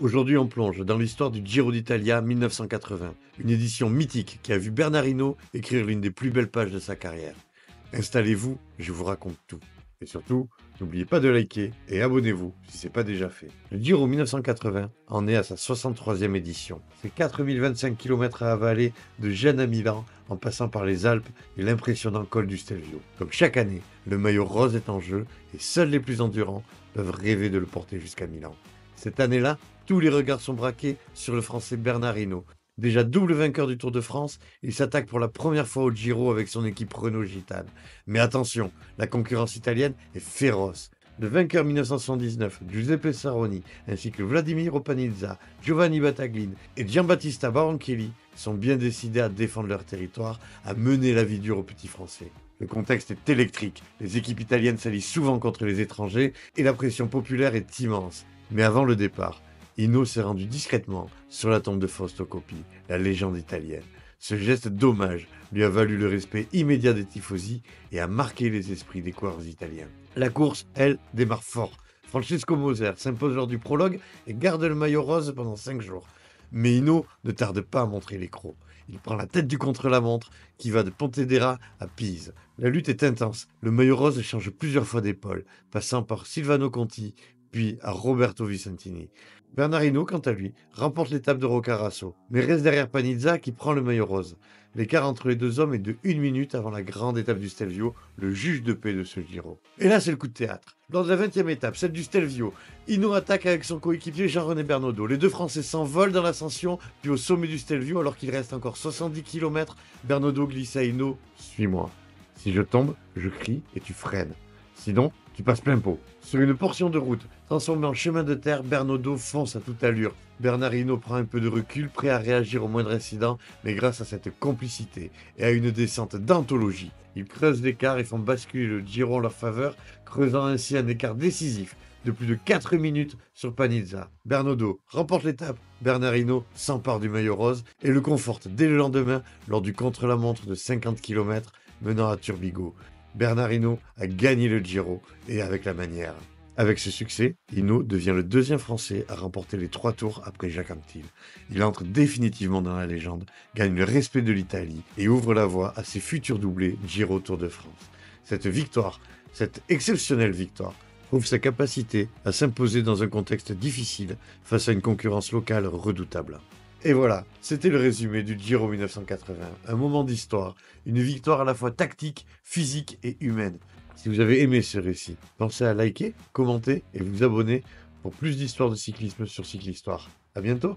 Aujourd'hui, on plonge dans l'histoire du Giro d'Italia 1980, une édition mythique qui a vu Bernard Hinault écrire l'une des plus belles pages de sa carrière. Installez-vous, je vous raconte tout. Et surtout, n'oubliez pas de liker et abonnez-vous si ce n'est pas déjà fait. Le Giro 1980 en est à sa 63e édition. C'est 4025 km à avaler de Gênes à Milan en passant par les Alpes et l'impressionnant col du Stelvio. Comme chaque année, le maillot rose est en jeu et seuls les plus endurants peuvent rêver de le porter jusqu'à Milan. Cette année-là, tous les regards sont braqués sur le Français Bernard Hinault. Déjà double vainqueur du Tour de France, il s'attaque pour la première fois au Giro avec son équipe Renault Gitane. Mais attention, la concurrence italienne est féroce. Le vainqueur 1979, Giuseppe Saroni, ainsi que Vladimiro Panizza, Giovanni Battaglin et Giambattista Baronchelli sont bien décidés à défendre leur territoire, à mener la vie dure aux petits Français. Le contexte est électrique, les équipes italiennes s'allient souvent contre les étrangers et la pression populaire est immense. Mais avant le départ, Hinault s'est rendu discrètement sur la tombe de Fausto Coppi, la légende italienne. Ce geste d'hommage lui a valu le respect immédiat des tifosi et a marqué les esprits des coureurs italiens. La course, elle, démarre fort. Francesco Moser s'impose lors du prologue et garde le maillot rose pendant 5 jours. Mais Hinault ne tarde pas à montrer les crocs. Il prend la tête du contre-la-montre qui va de Pontedera à Pise. La lutte est intense. Le maillot rose change plusieurs fois d'épaule, passant par Silvano Conti, puis à Roberto Vicentini. Bernard Hinault, quant à lui, remporte l'étape de Roccaraso, mais reste derrière Panizza qui prend le maillot rose. L'écart entre les deux hommes est de 1 minute avant la grande étape du Stelvio, le juge de paix de ce Giro. Et là, c'est le coup de théâtre. Lors de la 20e étape, celle du Stelvio, Hinault attaque avec son coéquipier Jean-René Bernaudot. Les deux Français s'envolent dans l'ascension, puis au sommet du Stelvio, alors qu'il reste encore 70 km, Bernaudot glisse à Hinault « Suis-moi. Si je tombe, je crie et tu freines. Sinon, tu passes plein pot. » Sur une portion de route transformée en chemin de terre, Bernaudot fonce à toute allure. Bernard Hinault prend un peu de recul, prêt à réagir au moindre incident, mais grâce à cette complicité et à une descente d'anthologie, ils creusent l'écart et font basculer le Giro en leur faveur, creusant ainsi un écart décisif de plus de 4 minutes sur Panizza. Bernaudot remporte l'étape, Bernard Hinault s'empare du maillot rose et le conforte dès le lendemain lors du contre-la-montre de 50 km menant à Turbigo. Bernard Hinault a gagné le Giro et avec la manière. Avec ce succès, Hinault devient le deuxième Français à remporter les 3 tours après Jacques Anquetil. Il entre définitivement dans la légende, gagne le respect de l'Italie et ouvre la voie à ses futurs doublés Giro Tour de France. Cette victoire, cette exceptionnelle victoire, prouve sa capacité à s'imposer dans un contexte difficile face à une concurrence locale redoutable. Et voilà, c'était le résumé du Giro 1980, un moment d'histoire, une victoire à la fois tactique, physique et humaine. Si vous avez aimé ce récit, pensez à liker, commenter et vous abonner pour plus d'histoires de cyclisme sur Cyclistoire. À bientôt!